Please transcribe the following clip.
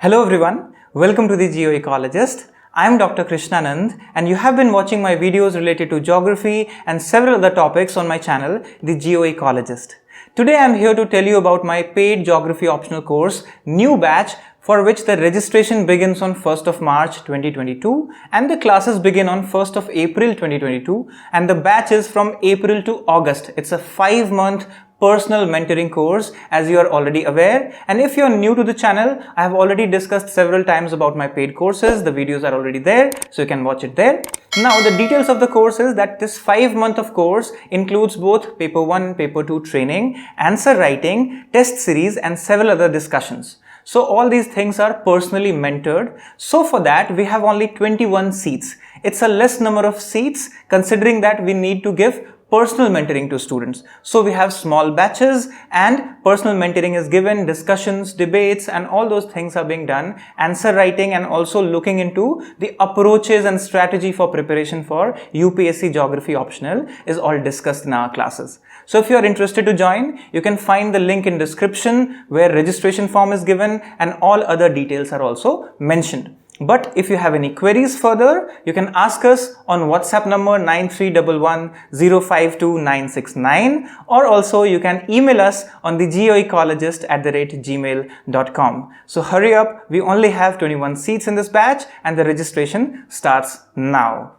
Hello everyone, welcome to the Geoecologist. I am Dr. Krishnanand and you have been watching my videos related to geography and several other topics on my channel, The Geoecologist. Today I am here to tell you about my paid geography optional course, new batch, for which the registration begins on 1st of March 2022 and the classes begin on 1st of April 2022 and the batch is from April to August. It's a 5-month personal mentoring course, as you are already aware. And if you are new to the channel, I have already discussed several times about my paid courses. The videos are already there, so you can watch it there. Now, the details of the course is that this 5-month of course includes both paper 1, paper 2 training, answer writing, test series and several other discussions. So all these things are personally mentored. So for that, we have only 21 seats. It's a less number of seats considering that we need to give personal mentoring to students. So we have small batches and personal mentoring is given, discussions, debates and all those things are being done. Answer writing and also looking into the approaches and strategy for preparation for UPSC Geography Optional is all discussed in our classes. So if you are interested to join, you can find the link in description where registration form is given and all other details are also mentioned. But if you have any queries further, you can ask us on WhatsApp number 9311052969 or also you can email us on thegeoecologist@gmail.com. So hurry up, we only have 21 seats in this batch and the registration starts now.